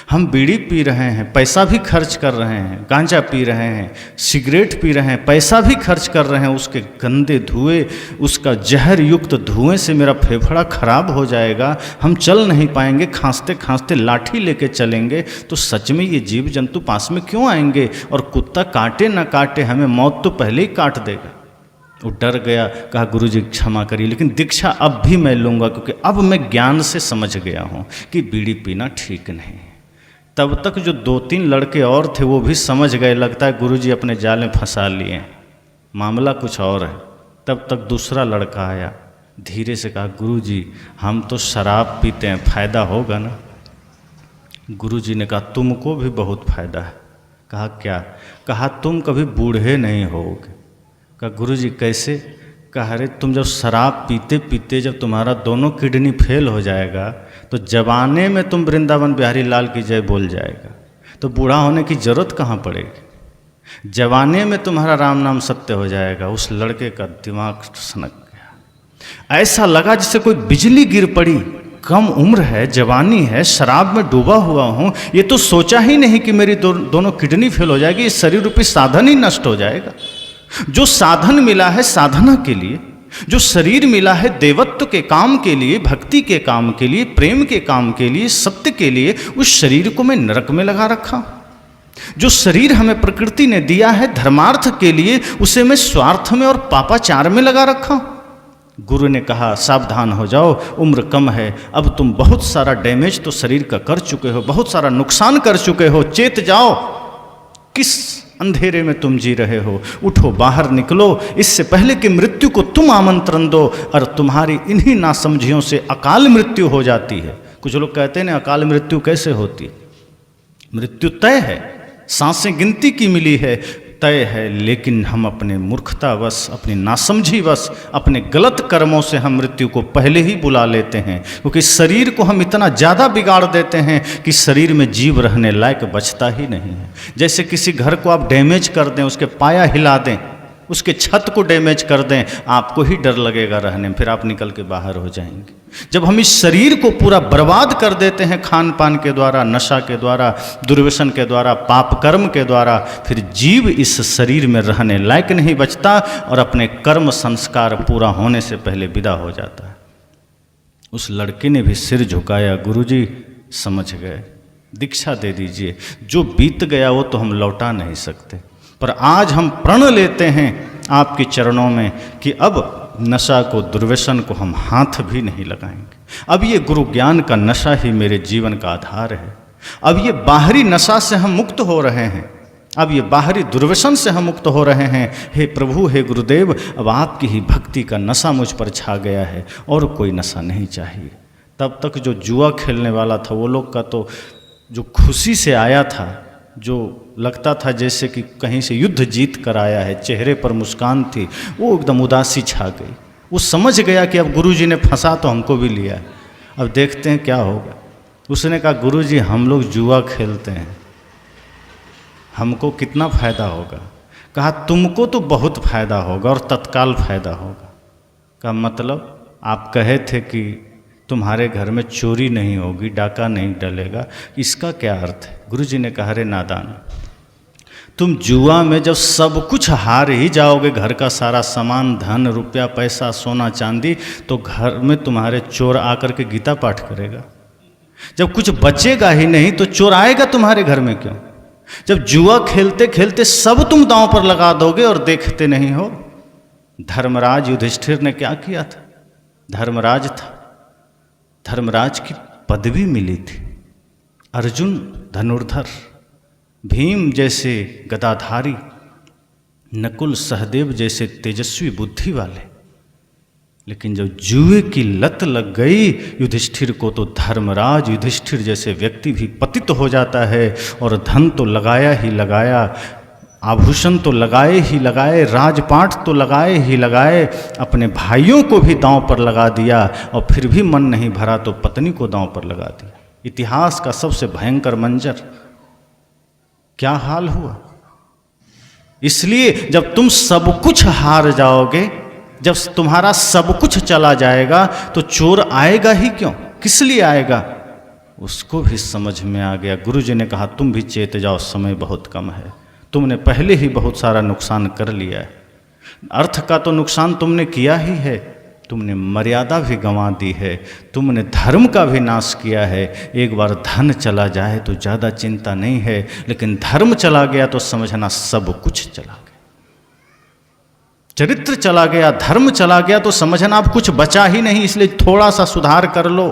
हम बीड़ी पी रहे हैं, पैसा भी खर्च कर रहे हैं, गांजा पी रहे हैं, सिगरेट पी रहे हैं, पैसा भी खर्च कर रहे हैं, उसके गंदे धुएं, उसका जहर युक्त धुएं से मेरा फेफड़ा खराब हो जाएगा, हम चल नहीं पाएंगे, खांसते खांसते लाठी लेके चलेंगे, तो सच में ये जीव जंतु पास में क्यों आएंगे? और कुत्ता काटे ना काटे, हमें मौत तो पहले ही काट देगा। वो डर गया, कहा गुरुजी क्षमा करिए, लेकिन दीक्षा अब भी मैं लूँगा, क्योंकि अब मैं ज्ञान से समझ गया हूँ कि बीड़ी पीना ठीक नहीं है। तब तक जो 2-3 लड़के और थे वो भी समझ गए, लगता है गुरुजी अपने जाल में फंसा लिए, मामला कुछ और है। तब तक दूसरा लड़का आया, धीरे से कहा गुरुजी हम तो शराब पीते हैं, फ़ायदा होगा ना? गुरुजी ने कहा तुमको भी बहुत फ़ायदा है। कहा क्या? कहा तुम कभी बूढ़े नहीं होगे। कहा गुरुजी कैसे? कहा अरे तुम जब शराब पीते पीते जब तुम्हारा दोनों किडनी फेल हो जाएगा तो जवाने में तुम वृंदावन बिहारी लाल की जय बोल जाएगा, तो बूढ़ा होने की जरूरत कहाँ पड़ेगी? जवाने में तुम्हारा राम नाम सत्य हो जाएगा। उस लड़के का दिमाग सनक गया, ऐसा लगा जैसे कोई बिजली गिर पड़ी। कम उम्र है, जवानी है, शराब में डूबा हुआ हूँ, ये तो सोचा ही नहीं कि मेरी दोनों किडनी फेल हो जाएगी, ये शरीर रूपी साधन ही नष्ट हो जाएगा। जो साधन मिला है साधना के लिए, जो शरीर मिला है देवत्व के काम के लिए, भक्ति के काम के लिए, प्रेम के काम के लिए, सत्य के लिए, उस शरीर को मैं नरक में लगा रखा। जो शरीर हमें प्रकृति ने दिया है धर्मार्थ के लिए, उसे मैं स्वार्थ में और पापाचार में लगा रखा। गुरु ने कहा सावधान हो जाओ, उम्र कम है, अब तुम बहुत सारा डैमेज तो शरीर का कर चुके हो, बहुत सारा नुकसान कर चुके हो, चेत जाओ, किस अंधेरे में तुम जी रहे हो, उठो बाहर निकलो, इससे पहले कि मृत्यु को तुम आमंत्रण दो और तुम्हारी इन्हीं नासमझियों से अकाल मृत्यु हो जाती है। कुछ लोग कहते हैं ना अकाल मृत्यु कैसे होती है? मृत्यु तय है, सांसें गिनती की मिली है, तय है, लेकिन हम अपने मूर्खतावश, अपनी नासमझीवश, अपने गलत कर्मों से हम मृत्यु को पहले ही बुला लेते हैं, क्योंकि शरीर को हम इतना ज़्यादा बिगाड़ देते हैं कि शरीर में जीव रहने लायक बचता ही नहीं है। जैसे किसी घर को आप डैमेज कर दें, उसके पाया हिला दें, उसके छत को डैमेज कर दें, आपको ही डर लगेगा रहने में, फिर आप निकल के बाहर हो जाएंगे। जब हम इस शरीर को पूरा बर्बाद कर देते हैं खान पान के द्वारा, नशा के द्वारा, दुर्व्यसन के द्वारा, पाप कर्म के द्वारा, फिर जीव इस शरीर में रहने लायक नहीं बचता और अपने कर्म संस्कार पूरा होने से पहले विदा हो जाता है। उस लड़के ने भी सिर झुकाया, गुरुजी समझ गए, दीक्षा दे दीजिए, जो बीत गया वो तो हम लौटा नहीं सकते, पर आज हम प्रण लेते हैं आपके चरणों में कि अब नशा को, दुर्व्यसन को हम हाथ भी नहीं लगाएंगे। अब ये गुरु ज्ञान का नशा ही मेरे जीवन का आधार है। अब ये बाहरी नशा से हम मुक्त हो रहे हैं, अब ये बाहरी दुर्व्यसन से हम मुक्त हो रहे हैं। हे प्रभु, हे गुरुदेव, अब आपकी ही भक्ति का नशा मुझ पर छा गया है और कोई नशा नहीं चाहिए। तब तक जो जुआ खेलने वाला था वो लोग का तो जो खुशी से आया था, जो लगता था जैसे कि कहीं से युद्ध जीत कर आया है, चेहरे पर मुस्कान थी, वो एकदम उदासी छा गई। वो समझ गया कि अब गुरुजी ने फंसा तो हमको भी लिया है, अब देखते हैं क्या होगा। उसने कहा, गुरुजी हम लोग जुआ खेलते हैं, हमको कितना फ़ायदा होगा? कहा, तुमको तो बहुत फ़ायदा होगा और तत्काल फ़ायदा होगा। का मतलब आप कहे थे कि तुम्हारे घर में चोरी नहीं होगी, डाका नहीं डलेगा, इसका क्या अर्थ है? गुरुजी ने कहा, अरे नादान, तुम जुआ में जब सब कुछ हार ही जाओगे, घर का सारा सामान, धन, रुपया, पैसा, सोना, चांदी, तो घर में तुम्हारे चोर आकर के गीता पाठ करेगा। जब कुछ बचेगा ही नहीं तो चोर आएगा तुम्हारे घर में क्यों? जब जुआ खेलते खेलते सब तुम दांव पर लगा दोगे और देखते नहीं हो। धर्मराज युधिष्ठिर ने क्या किया था? धर्मराज था, धर्मराज की पदवी मिली थी। अर्जुन धनुर्धर, भीम जैसे गदाधारी, नकुल सहदेव जैसे तेजस्वी बुद्धि वाले, लेकिन जब जुए की लत लग गई युधिष्ठिर को तो धर्मराज युधिष्ठिर जैसे व्यक्ति भी पतित हो जाता है। और धन तो लगाया ही लगाया, आभूषण तो लगाए ही लगाए, राजपाट तो लगाए ही लगाए, अपने भाइयों को भी दांव पर लगा दिया और फिर भी मन नहीं भरा तो पत्नी को दांव पर लगा दिया। इतिहास का सबसे भयंकर मंजर, क्या हाल हुआ। इसलिए जब तुम सब कुछ हार जाओगे, जब तुम्हारा सब कुछ चला जाएगा तो चोर आएगा ही क्यों? किस लिए आएगा? उसको भी समझ में आ गया। गुरुजी ने कहा, तुम भी चेत जाओ, समय बहुत कम है, तुमने पहले ही बहुत सारा नुकसान कर लिया है। अर्थ का तो नुकसान तुमने किया ही है, तुमने मर्यादा भी गंवा दी है, तुमने धर्म का भी नाश किया है। एक बार धन चला जाए तो ज़्यादा चिंता नहीं है, लेकिन धर्म चला गया तो समझना सब कुछ चला गया। चरित्र चला गया, धर्म चला गया तो समझना अब कुछ बचा ही नहीं। इसलिए थोड़ा सा सुधार कर लो,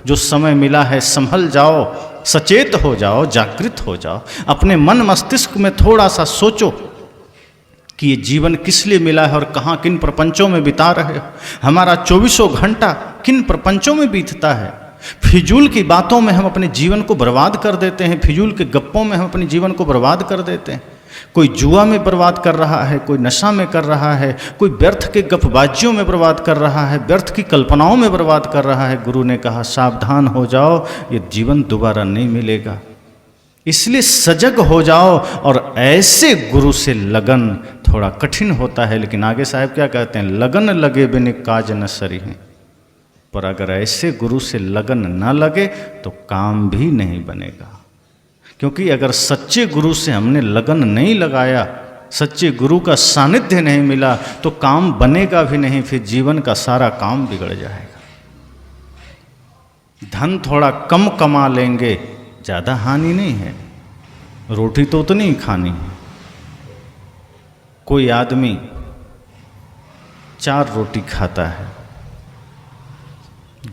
जो समय मिला है संभल जाओ, सचेत हो जाओ, जागृत हो जाओ। अपने मन मस्तिष्क में थोड़ा सा सोचो कि ये जीवन किस लिए मिला है और कहाँ किन प्रपंचों में बिता रहे हो। हमारा 24 घंटा किन प्रपंचों में बीतता है। फिजूल की बातों में हम अपने जीवन को बर्बाद कर देते हैं, फिजूल के गप्पों में हम अपने जीवन को बर्बाद कर देते हैं। कोई जुआ में बर्बाद कर रहा है, कोई नशा में कर रहा है, कोई व्यर्थ के गपबाजियों में बर्बाद कर रहा है, व्यर्थ की कल्पनाओं में बर्बाद कर रहा है। गुरु ने कहा, सावधान हो जाओ, ये जीवन दोबारा नहीं मिलेगा। इसलिए सजग हो जाओ। और ऐसे गुरु से लगन थोड़ा कठिन होता है, लेकिन आगे साहब क्या कहते हैं, लगन लगे बिन काज न सरी हैं। पर अगर ऐसे गुरु से लगन न लगे तो काम भी नहीं बनेगा। क्योंकि अगर सच्चे गुरु से हमने लगन नहीं लगाया, सच्चे गुरु का सानिध्य नहीं मिला तो काम बनेगा भी नहीं, फिर जीवन का सारा काम बिगड़ जाएगा। धन थोड़ा कम कमा लेंगे, ज़्यादा हानि नहीं है, रोटी तो उतनी ही खानी है। कोई आदमी 4 रोटी खाता है,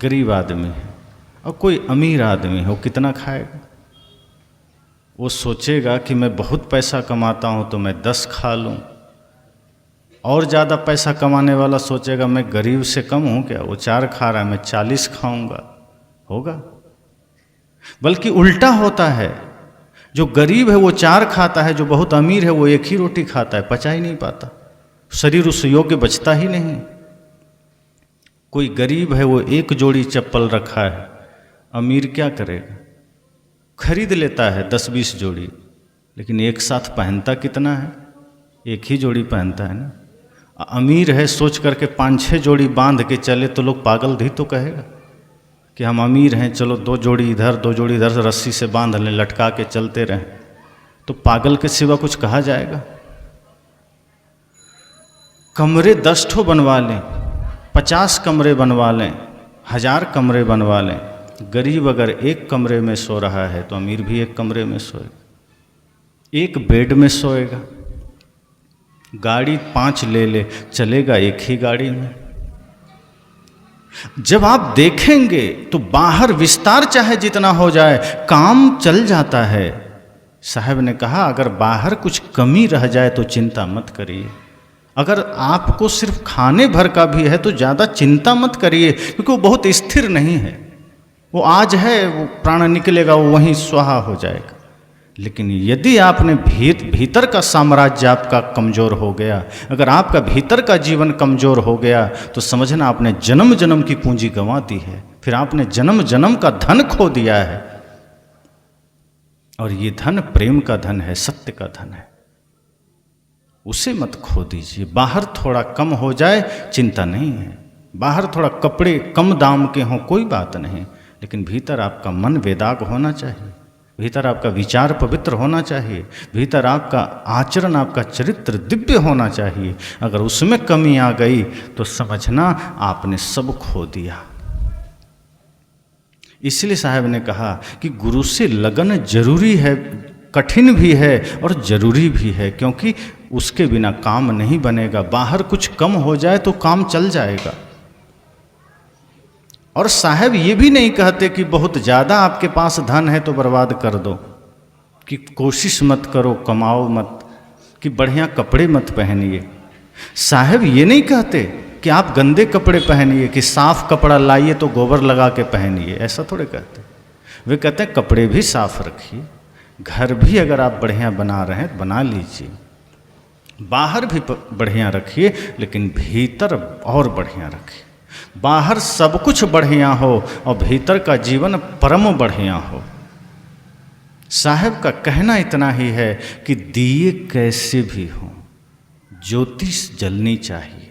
गरीब आदमी है, और कोई अमीर आदमी हो, कितना खाएगा? वो सोचेगा कि मैं बहुत पैसा कमाता हूँ तो मैं 10 खा लूँ, और ज़्यादा पैसा कमाने वाला सोचेगा मैं गरीब से कम हूँ क्या, वो 4 खा रहा है मैं 40 खाऊंगा। होगा? बल्कि उल्टा होता है, जो गरीब है वो 4 खाता है, जो बहुत अमीर है वो 1 ही रोटी खाता है, पचा ही नहीं पाता, शरीर उस योग्य बचता ही नहीं। कोई गरीब है वो 1 जोड़ी चप्पल रखा है, अमीर क्या करेगा, खरीद लेता है 10-20 जोड़ी, लेकिन एक साथ पहनता कितना है, 1 ही जोड़ी पहनता है ना। अमीर है सोच करके 5-6 जोड़ी बांध के चले तो लोग पागल भी तो कहेगा कि हम अमीर हैं, चलो 2 जोड़ी इधर 2 जोड़ी इधर से रस्सी से बांध लें, लटका के चलते रहें, तो पागल के सिवा कुछ कहा जाएगा। कमरे 10 ठो बनवा लें, 50 कमरे बनवा लें, 1000 कमरे बनवा लें, गरीब अगर 1 कमरे में सो रहा है तो अमीर भी 1 कमरे में सोएगा, 1 बेड में सोएगा। गाड़ी 5 ले ले, चलेगा 1 ही गाड़ी में। जब आप देखेंगे तो बाहर विस्तार चाहे जितना हो जाए, काम चल जाता है, साहब ने कहा अगर बाहर कुछ कमी रह जाए तो चिंता मत करिए, अगर आपको सिर्फ खाने भर का भी है तो ज़्यादा चिंता मत करिए, क्योंकि वो बहुत स्थिर नहीं है। वो आज है, वो प्राण निकलेगा, वो वहीं स्वाहा हो जाएगा। लेकिन यदि आपने भीतर का साम्राज्य आपका कमज़ोर हो गया, अगर आपका भीतर का जीवन कमज़ोर हो गया, तो समझना आपने जन्म जन्म की पूंजी गंवा दी है, फिर आपने जन्म जन्म का धन खो दिया है। और ये धन प्रेम का धन है, सत्य का धन है, उसे मत खो दीजिए। बाहर थोड़ा कम हो जाए चिंता नहीं है, बाहर थोड़ा कपड़े कम दाम के हों कोई बात नहीं, लेकिन भीतर आपका मन वेदाग होना चाहिए, भीतर आपका विचार पवित्र होना चाहिए, भीतर आपका आचरण, आपका चरित्र दिव्य होना चाहिए। अगर उसमें कमी आ गई तो समझना आपने सब खो दिया। इसलिए साहब ने कहा कि गुरु से लगन जरूरी है, कठिन भी है और जरूरी भी है, क्योंकि उसके बिना काम नहीं बनेगा। बाहर कुछ कम हो जाए तो काम चल जाएगा। और साहब ये भी नहीं कहते कि बहुत ज़्यादा आपके पास धन है तो बर्बाद कर दो, कि कोशिश मत करो, कमाओ मत, कि बढ़िया कपड़े मत पहनिए। साहब ये नहीं कहते कि आप गंदे कपड़े पहनिए, कि साफ कपड़ा लाइए तो गोबर लगा के पहनिए, ऐसा थोड़े कहते। वे कहते हैं कपड़े भी साफ रखिए, घर भी अगर आप बढ़िया बना रहे हैं बना लीजिए, बाहर भी बढ़िया रखिए, लेकिन भीतर और बढ़िया रखिए। बाहर सब कुछ बढ़िया हो और भीतर का जीवन परम बढ़िया हो। साहब का कहना इतना ही है कि दिए कैसे भी हों, ज्योति जलनी चाहिए।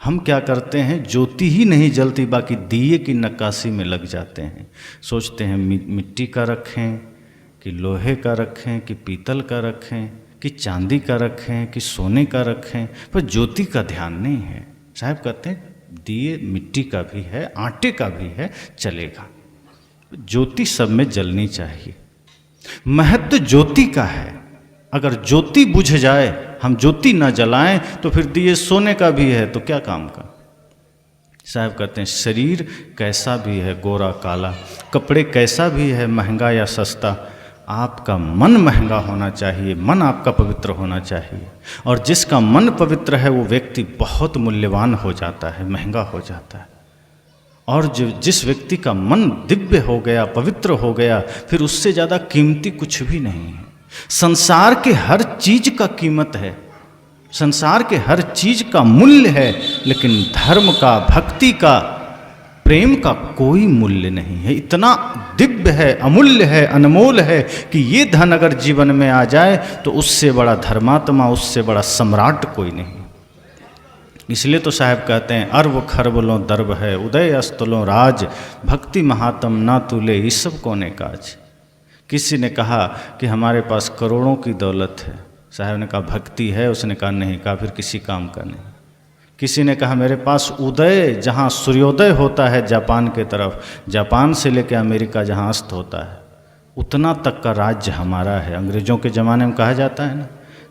हम क्या करते हैं, ज्योति ही नहीं जलती, बाकी दिए की नक्काशी में लग जाते हैं। सोचते हैं मिट्टी का रखें कि लोहे का रखें कि पीतल का रखें कि चांदी का रखें कि सोने का रखें, पर ज्योति का ध्यान नहीं है। साहब कहते हैं दिए मिट्टी का भी है, आटे का भी है, चलेगा, ज्योति सब में जलनी चाहिए। महत्व ज्योति का है। अगर ज्योति बुझ जाए, हम ज्योति ना जलाएं, तो फिर दिए सोने का भी है तो क्या काम का। साहब कहते हैं शरीर कैसा भी है, गोरा काला, कपड़े कैसा भी है, महंगा या सस्ता, आपका मन महंगा होना चाहिए, मन आपका पवित्र होना चाहिए। और जिसका मन पवित्र है वो व्यक्ति बहुत मूल्यवान हो जाता है, महंगा हो जाता है। और जिस व्यक्ति का मन दिव्य हो गया, पवित्र हो गया, फिर उससे ज़्यादा कीमती कुछ भी नहीं है। संसार के हर चीज का कीमत है, संसार के हर चीज का मूल्य है, लेकिन धर्म का, भक्ति का, प्रेम का कोई मूल्य नहीं है। इतना दिव्य है, अमूल्य है, अनमोल है कि ये धन अगर जीवन में आ जाए तो उससे बड़ा धर्मात्मा, उससे बड़ा सम्राट कोई नहीं। इसलिए तो साहब कहते हैं अर्व खरब लो दर्ब है, उदय अस्त लो राज, भक्ति महात्म ना तुले, ये सब कोने काज। किसी ने कहा कि हमारे पास करोड़ों की दौलत है, साहब ने कहा भक्ति है, उसने कहा नहीं, कहा फिर किसी काम का नहीं। किसी ने कहा मेरे पास उदय, जहाँ सूर्योदय होता है जापान के तरफ, जापान से लेकर अमेरिका जहाँ अस्त होता है, उतना तक का राज्य हमारा है। अंग्रेज़ों के ज़माने में कहा जाता है ना,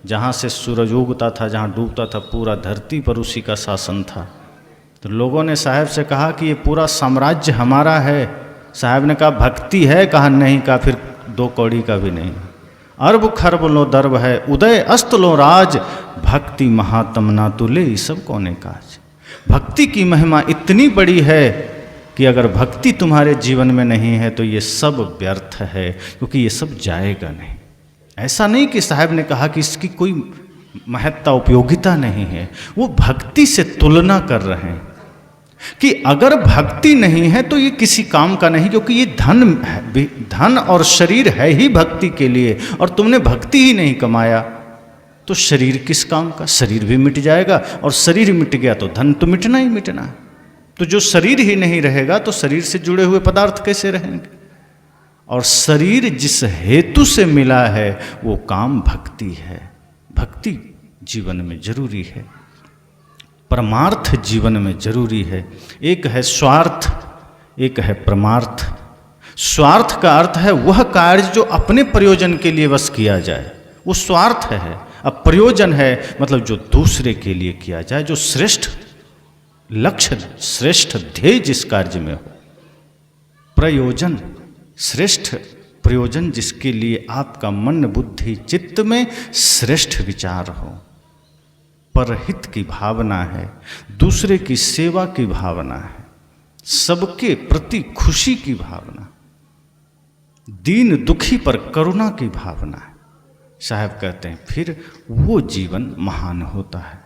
जहाँ से सूरज उगता था, जहाँ डूबता था, पूरा धरती पर उसी का शासन था। तो लोगों ने साहब से कहा कि ये पूरा साम्राज्य हमारा है। साहब ने कहा भक्ति है, कहा नहीं, कहा फिर 2 कौड़ी का भी नहीं। अर्ब खरब लो दर्ब है, उदय अस्त लो राज, भक्ति महात्म ना तुले, ये सब कोने काज। भक्ति की महिमा इतनी बड़ी है कि अगर भक्ति तुम्हारे जीवन में नहीं है तो ये सब व्यर्थ है, क्योंकि ये सब जाएगा नहीं। ऐसा नहीं कि साहब ने कहा कि इसकी कोई महत्ता, उपयोगिता नहीं है, वो भक्ति से तुलना कर रहे हैं कि अगर भक्ति नहीं है तो ये किसी काम का नहीं, क्योंकि ये धन और शरीर है ही भक्ति के लिए, और तुमने भक्ति ही नहीं कमाया तो शरीर किस काम का। शरीर भी मिट जाएगा, और शरीर मिट गया तो धन तो मिटना ही मिटना है। तो जो शरीर ही नहीं रहेगा तो शरीर से जुड़े हुए पदार्थ कैसे रहेंगे। और शरीर जिस हेतु से मिला है वो काम भक्ति है। भक्ति जीवन में जरूरी है, परमार्थ जीवन में जरूरी है। एक है स्वार्थ, एक है परमार्थ। स्वार्थ का अर्थ है वह कार्य जो अपने प्रयोजन के लिए बस किया जाए, वो स्वार्थ है। अब प्रयोजन है मतलब जो दूसरे के लिए किया जाए, जो श्रेष्ठ लक्ष्य, श्रेष्ठ ध्येय जिस कार्य में हो। प्रयोजन, श्रेष्ठ प्रयोजन जिसके लिए आपका मन बुद्धि चित्त में श्रेष्ठ विचार हो, परहित की भावना है, दूसरे की सेवा की भावना है, सबके प्रति खुशी की भावना, दीन दुखी पर करुणा की भावना है। साहब कहते हैं फिर वो जीवन महान होता है।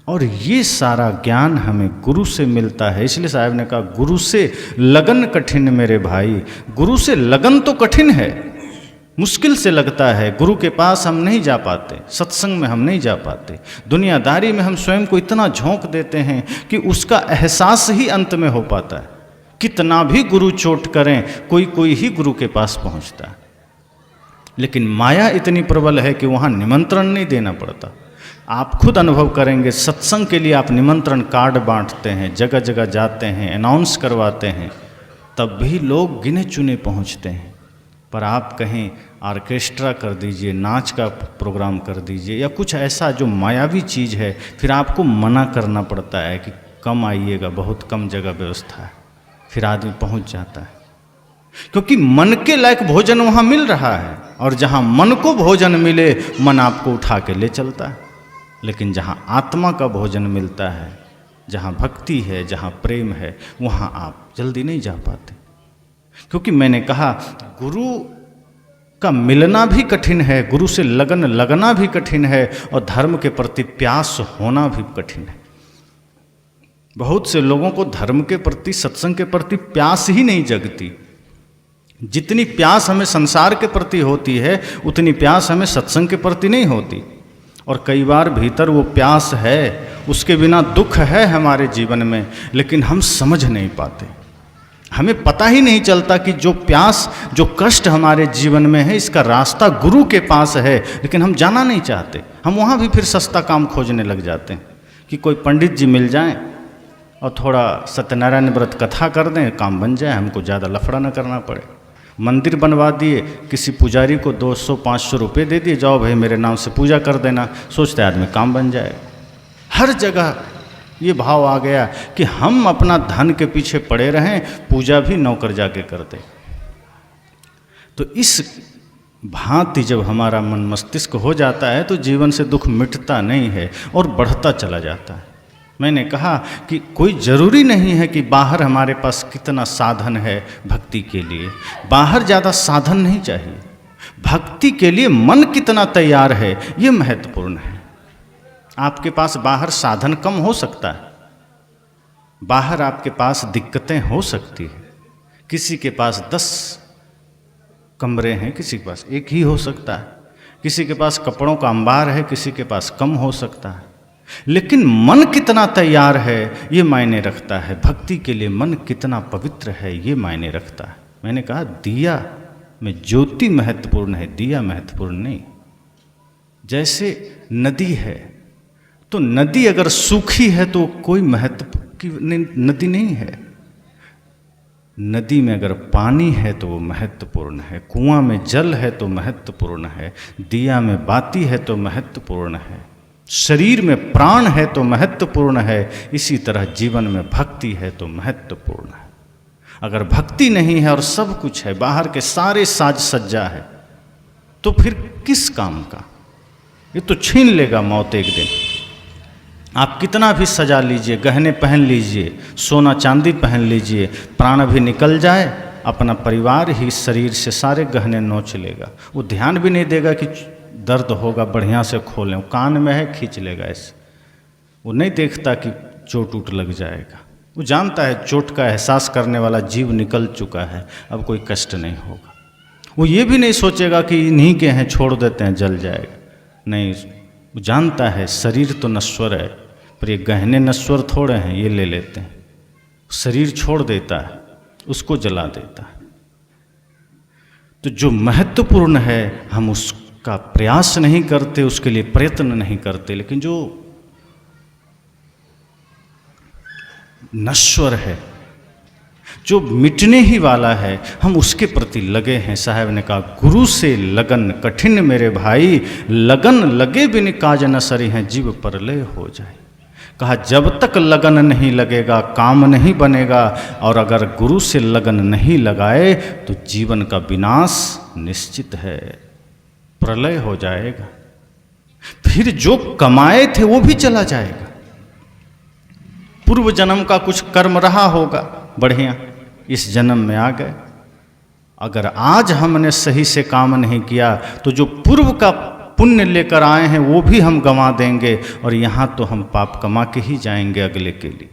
और ये सारा ज्ञान हमें गुरु से मिलता है। इसलिए साहब ने कहा गुरु से लगन कठिन मेरे भाई। गुरु से लगन तो कठिन है, मुश्किल से लगता है। गुरु के पास हम नहीं जा पाते, सत्संग में हम नहीं जा पाते, दुनियादारी में हम स्वयं को इतना झोंक देते हैं कि उसका एहसास ही अंत में हो पाता है। कितना भी गुरु चोट करें, कोई कोई ही गुरु के पास पहुंचता है। लेकिन माया इतनी प्रबल है कि वहाँ निमंत्रण नहीं देना पड़ता। आप खुद अनुभव करेंगे, सत्संग के लिए आप निमंत्रण कार्ड बांटते हैं, जगह जगह जाते हैं, अनाउंस करवाते हैं, तब भी लोग गिने चुने पहुंचते हैं। पर आप कहें ऑर्केस्ट्रा कर दीजिए, नाच का प्रोग्राम कर दीजिए या कुछ ऐसा जो मायावी चीज़ है, फिर आपको मना करना पड़ता है कि कम आइएगा, बहुत कम जगह व्यवस्था है। फिर आदमी पहुंच जाता है, क्योंकि मन के लायक भोजन वहाँ मिल रहा है। और जहाँ मन को भोजन मिले, मन आपको उठा के ले चलता है। लेकिन जहाँ आत्मा का भोजन मिलता है, जहाँ भक्ति है, जहाँ प्रेम है, वहाँ आप जल्दी नहीं जा पाते। क्योंकि मैंने कहा गुरु का मिलना भी कठिन है, गुरु से लगन लगना भी कठिन है, और धर्म के प्रति प्यास होना भी कठिन है। बहुत से लोगों को धर्म के प्रति, सत्संग के प्रति प्यास ही नहीं जगती। जितनी प्यास हमें संसार के प्रति होती है, उतनी प्यास हमें सत्संग के प्रति नहीं होती। और कई बार भीतर वो प्यास है, उसके बिना दुख है हमारे जीवन में, लेकिन हम समझ नहीं पाते। हमें पता ही नहीं चलता कि जो प्यास, जो कष्ट हमारे जीवन में है, इसका रास्ता गुरु के पास है, लेकिन हम जाना नहीं चाहते। हम वहाँ भी फिर सस्ता काम खोजने लग जाते हैं कि कोई पंडित जी मिल जाएं और थोड़ा सत्यनारायण व्रत कथा कर दें, काम बन जाए, हमको ज़्यादा लफड़ा न करना पड़े। मंदिर बनवा दिए, किसी पुजारी को 200-500 रुपये दे दिए, जाओ भाई मेरे नाम से पूजा कर देना, सोचते आदमी काम बन जाए। हर जगह ये भाव आ गया कि हम अपना धन के पीछे पड़े रहें, पूजा भी नौकर जाके कर दे। तो इस भांति जब हमारा मन मस्तिष्क हो जाता है तो जीवन से दुख मिटता नहीं है और बढ़ता चला जाता है। मैंने कहा कि कोई ज़रूरी नहीं है कि बाहर हमारे पास कितना साधन है भक्ति के लिए, बाहर ज़्यादा साधन नहीं चाहिए। भक्ति के लिए मन कितना तैयार है, ये महत्वपूर्ण है। आपके पास बाहर साधन कम हो सकता है, बाहर आपके पास दिक्कतें हो सकती है। किसी के पास 10 कमरे हैं, किसी के पास 1 ही हो सकता है, किसी के पास कपड़ों का अंबार है, किसी के पास कम हो सकता है। लेकिन मन कितना तैयार है ये मायने रखता है। भक्ति के लिए मन कितना पवित्र है ये मायने रखता है। मैंने कहा दिया में ज्योति महत्वपूर्ण है, दिया महत्वपूर्ण नहीं। जैसे नदी है, तो नदी अगर सूखी है तो कोई महत्व की नदी नहीं है। नदी में अगर पानी है तो वो महत्वपूर्ण है, कुआं में जल है तो महत्वपूर्ण है, दिया में बाती है तो महत्वपूर्ण है, शरीर में प्राण है तो महत्वपूर्ण है। इसी तरह जीवन में भक्ति है तो महत्वपूर्ण है। अगर भक्ति नहीं है और सब कुछ है, बाहर के सारे साज सज्जा है, तो फिर किस काम का? ये तो छीन लेगा मौत एक दिन। आप कितना भी सजा लीजिए, गहने पहन लीजिए, सोना चांदी पहन लीजिए, प्राण भी निकल जाए, अपना परिवार ही शरीर से सारे गहने नोच लेगा। वो ध्यान भी नहीं देगा कि दर्द होगा, बढ़िया से खोलें, कान में है खींच लेगा ऐसे। वो नहीं देखता कि चोट उट लग जाएगा। वो जानता है चोट का एहसास करने वाला जीव निकल चुका है, अब कोई कष्ट नहीं होगा। वो ये भी नहीं सोचेगा कि इन्हीं के हैं, छोड़ देते हैं, जल जाएगा। नहीं, वो जानता है शरीर तो नश्वर है, पर ये गहने नश्वर थोड़े हैं, ये ले लेते हैं। शरीर छोड़ देता है, उसको जला देता है। तो जो महत्वपूर्ण है हम उसका प्रयास नहीं करते, उसके लिए प्रयत्न नहीं करते। लेकिन जो नश्वर है, जो मिटने ही वाला है, हम उसके प्रति लगे हैं। साहब ने कहा गुरु से लगन कठिन मेरे भाई, लगन लगे बिन काज न सरी हैं, जीव परलय हो जाए। कहा जब तक लगन नहीं लगेगा काम नहीं बनेगा, और अगर गुरु से लगन नहीं लगाए तो जीवन का विनाश निश्चित है, प्रलय हो जाएगा। फिर जो कमाए थे वो भी चला जाएगा। पूर्व जन्म का कुछ कर्म रहा होगा बढ़िया, इस जन्म में आ गए। अगर आज हमने सही से काम नहीं किया तो जो पूर्व का पुण्य लेकर आए हैं वो भी हम गंवा देंगे, और यहां तो हम पाप कमा के ही जाएंगे अगले के लिए।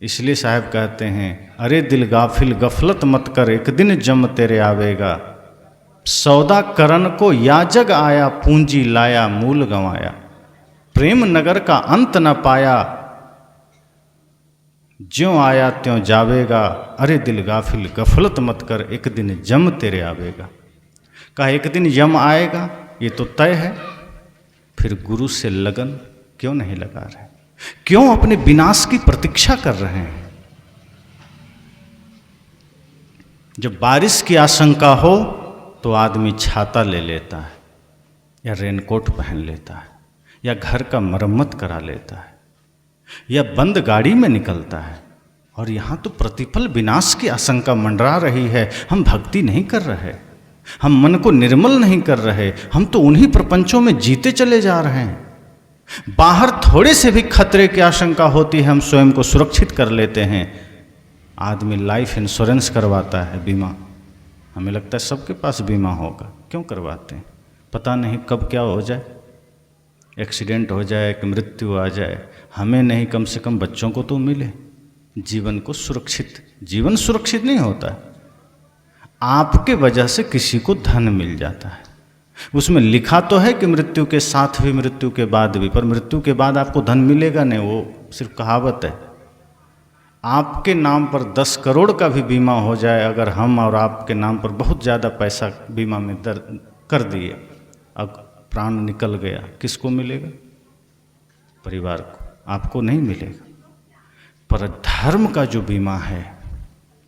इसलिए साहब कहते हैं, अरे दिल गाफिल गफलत मत कर, एक दिन जम तेरे आवेगा। सौदा करन को याजग आया, पूंजी लाया मूल गंवाया। प्रेम नगर का अंत न पाया, ज्यों आया त्यों जावेगा। अरे दिल गाफिल गफलत मत कर, एक दिन जम तेरे आवेगा। कहा एक दिन यम आएगा, ये तो तय है। फिर गुरु से लगन क्यों नहीं लगा रहे? क्यों अपने विनाश की प्रतीक्षा कर रहे हैं? जब बारिश की आशंका हो तो आदमी छाता ले लेता है, या रेनकोट पहन लेता है, या घर का मरम्मत करा लेता है, या बंद गाड़ी में निकलता है। और यहाँ तो प्रतिपल विनाश की आशंका मंडरा रही है। हम भक्ति नहीं कर रहे, हम मन को निर्मल नहीं कर रहे, हम तो उन्हीं प्रपंचों में जीते चले जा रहे हैं। बाहर थोड़े से भी खतरे की आशंका होती है, हम स्वयं को सुरक्षित कर लेते हैं। आदमी लाइफ इंश्योरेंस करवाता है, बीमा। हमें लगता है सबके पास बीमा होगा, क्यों करवाते हैं? पता नहीं कब क्या हो जाए, एक्सीडेंट हो जाए कि मृत्यु आ जाए। हमें नहीं, कम से कम बच्चों को तो मिले जीवन को सुरक्षित। जीवन सुरक्षित नहीं होता, आपके वजह से किसी को धन मिल जाता है। उसमें लिखा तो है कि मृत्यु के साथ भी, मृत्यु के बाद भी, पर मृत्यु के बाद आपको धन मिलेगा नहीं, वो सिर्फ कहावत है। आपके नाम पर 10 करोड़ का भी बीमा हो जाए, अगर हम और आपके नाम पर बहुत ज़्यादा पैसा बीमा में कर दिए, अब प्राण निकल गया, किसको मिलेगा? परिवार को, आपको नहीं मिलेगा। पर धर्म का जो बीमा है,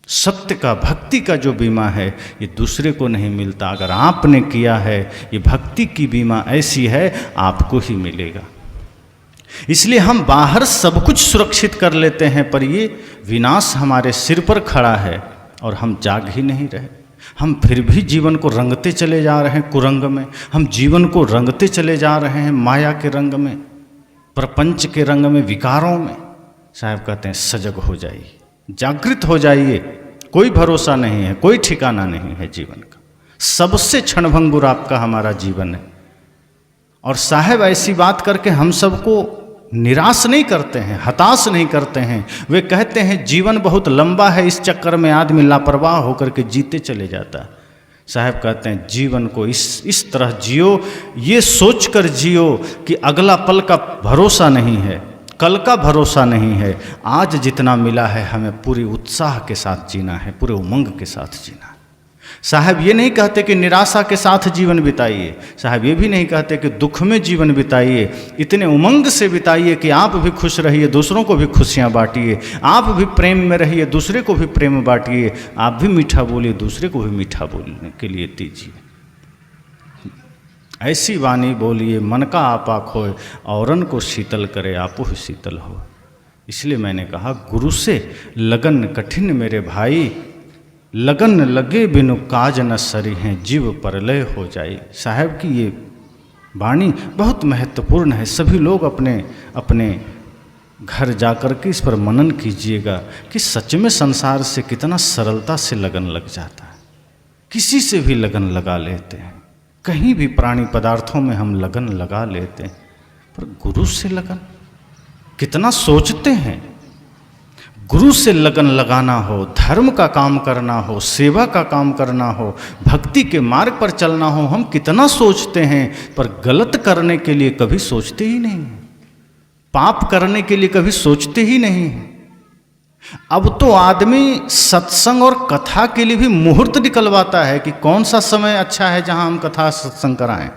सत्य का, भक्ति का जो बीमा है, ये दूसरे को नहीं मिलता। अगर आपने किया है, ये भक्ति की बीमा ऐसी है, आपको ही मिलेगा। इसलिए हम बाहर सब कुछ सुरक्षित कर लेते हैं, पर ये विनाश हमारे सिर पर खड़ा है और हम जाग ही नहीं रहे। हम फिर भी जीवन को रंगते चले जा रहे हैं कुरंग में। हम जीवन को रंगते चले जा रहे हैं माया के रंग में, प्रपंच के रंग में, विकारों में। साहब कहते हैं सजग हो जाइए, जागृत हो जाइए। कोई भरोसा नहीं है, कोई ठिकाना नहीं है जीवन का। सबसे क्षणभंगुर आपका हमारा जीवन है। और साहब ऐसी बात करके हम सबको निराश नहीं करते हैं, हताश नहीं करते हैं। वे कहते हैं जीवन बहुत लंबा है, इस चक्कर में आदमी लापरवाह होकर के जीते चले जाता है। साहब कहते हैं जीवन को इस तरह जियो, ये सोचकर जियो कि अगला पल का भरोसा नहीं है, कल का भरोसा नहीं है। आज जितना मिला है हमें पूरी उत्साह के साथ जीना है, पूरे उमंग के साथ जीना है। साहब ये नहीं कहते कि निराशा के साथ जीवन बिताइए, साहब ये भी नहीं कहते कि दुख में जीवन बिताइए। इतने उमंग से बिताइए कि आप भी खुश रहिए, दूसरों को भी खुशियाँ बांटिए। आप भी प्रेम में रहिए, दूसरे को भी प्रेम बांटिए। आप भी मीठा बोलिए, दूसरे को भी मीठा बोलने के लिए दीजिए। ऐसी वाणी बोलिए मन का आपा खोए, औरन को शीतल करे आपो ही शीतल हो। इसलिए मैंने कहा गुरु से लगन कठिन मेरे भाई, लगन लगे बिनु काज न सरी हैं, जीव परलय हो जाए। साहब की ये वाणी बहुत महत्वपूर्ण है। सभी लोग अपने अपने घर जाकर के इस पर मनन कीजिएगा कि सच में संसार से कितना सरलता से लगन लग जाता है। किसी से भी लगन लगा लेते हैं, कहीं भी प्राणी पदार्थों में हम लगन लगा लेते हैं, पर गुरु से लगन कितना सोचते हैं। गुरु से लगन लगाना हो, धर्म का काम करना हो, सेवा का काम करना हो, भक्ति के मार्ग पर चलना हो, हम कितना सोचते हैं, पर गलत करने के लिए कभी सोचते ही नहीं, पाप करने के लिए कभी सोचते ही नहीं। अब तो आदमी सत्संग और कथा के लिए भी मुहूर्त निकलवाता है कि कौन सा समय अच्छा है जहां हम कथा सत्संग कराएं।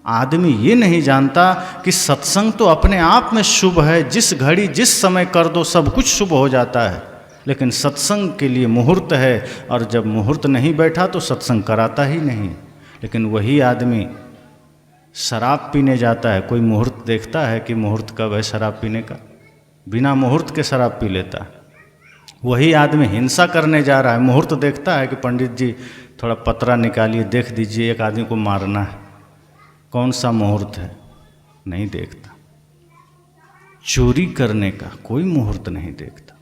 आदमी ये नहीं जानता कि सत्संग तो अपने आप में शुभ है, जिस घड़ी जिस समय कर दो सब कुछ शुभ हो जाता है। लेकिन सत्संग के लिए मुहूर्त है, और जब मुहूर्त नहीं बैठा तो सत्संग कराता ही नहीं। लेकिन वही आदमी शराब पीने जाता है, कोई मुहूर्त देखता है कि मुहूर्त कब है शराब पीने का? बिना मुहूर्त के शराब पी लेता है। वही आदमी हिंसा करने जा रहा है, मुहूर्त देखता है कि पंडित जी थोड़ा पतरा निकालिए, देख दीजिए एक आदमी को मारना है, कौन सा मुहूर्त है? नहीं देखता। चोरी करने का कोई मुहूर्त नहीं देखता,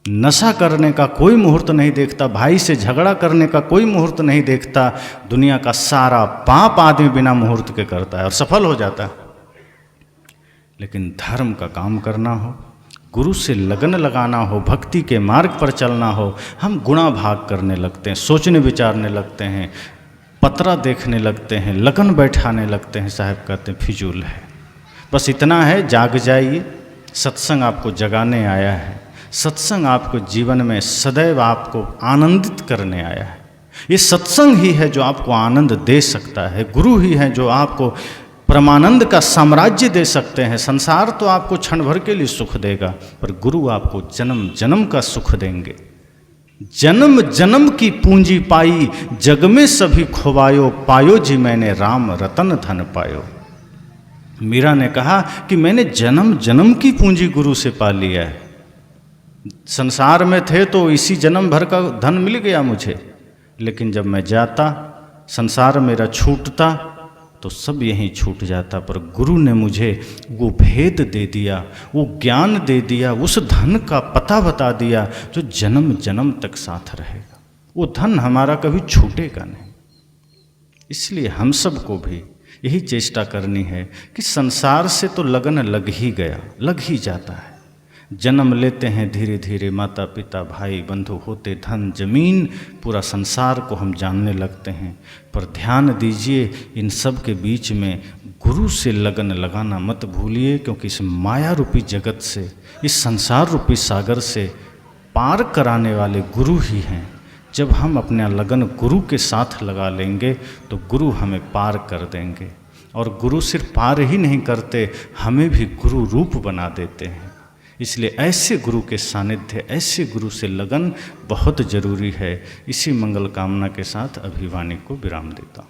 नशा करने का कोई मुहूर्त नहीं देखता, भाई से झगड़ा करने का कोई मुहूर्त नहीं देखता। दुनिया का सारा पाप आदमी बिना मुहूर्त के करता है और सफल हो जाता है। लेकिन धर्म का काम करना हो, गुरु से लगन लगाना हो, भक्ति के मार्ग पर चलना हो, हम गुणा भाग करने लगते हैं, सोचने विचारने लगते हैं, पतरा देखने लगते हैं, लगन बैठाने लगते हैं। साहब कहते हैं फिजूल है। बस इतना है, जाग जाइए, सत्संग आपको जगाने आया है, सत्संग आपको जीवन में सदैव आपको आनंदित करने आया है। ये सत्संग ही है जो आपको आनंद दे सकता है, गुरु ही है जो आपको परमानंद का साम्राज्य दे सकते हैं। संसार तो आपको क्षण भर के लिए सुख देगा, पर गुरु आपको जन्म जन्म का सुख देंगे। जन्म जन्म की पूंजी पाई, जग में सभी खोवायो, पायो जी मैंने राम रतन धन पायो। मीरा ने कहा कि मैंने जन्म जन्म की पूंजी गुरु से पा लिया है। संसार में थे तो इसी जन्म भर का धन मिल गया मुझे, लेकिन जब मैं जाता, संसार मेरा छूटता, तो सब यहीं छूट जाता। पर गुरु ने मुझे वो भेद दे दिया, वो ज्ञान दे दिया, उस धन का पता बता दिया जो जन्म जन्म तक साथ रहेगा। वो धन हमारा कभी छूटेगा नहीं। इसलिए हम सबको भी यही चेष्टा करनी है कि संसार से तो लगन लग ही गया, लग ही जाता है। जन्म लेते हैं धीरे धीरे, माता पिता भाई बंधु होते, धन जमीन पूरा संसार को हम जानने लगते हैं। पर ध्यान दीजिए, इन सब के बीच में गुरु से लगन लगाना मत भूलिए, क्योंकि इस माया रूपी जगत से, इस संसार रूपी सागर से पार कराने वाले गुरु ही हैं। जब हम अपना लगन गुरु के साथ लगा लेंगे तो गुरु हमें पार कर देंगे। और गुरु सिर्फ पार ही नहीं करते, हमें भी गुरु रूप बना देते हैं। इसलिए ऐसे गुरु के सानिध्य, ऐसे गुरु से लगन बहुत जरूरी है। इसी मंगल कामना के साथ अभिवाणी को विराम देता हूँ।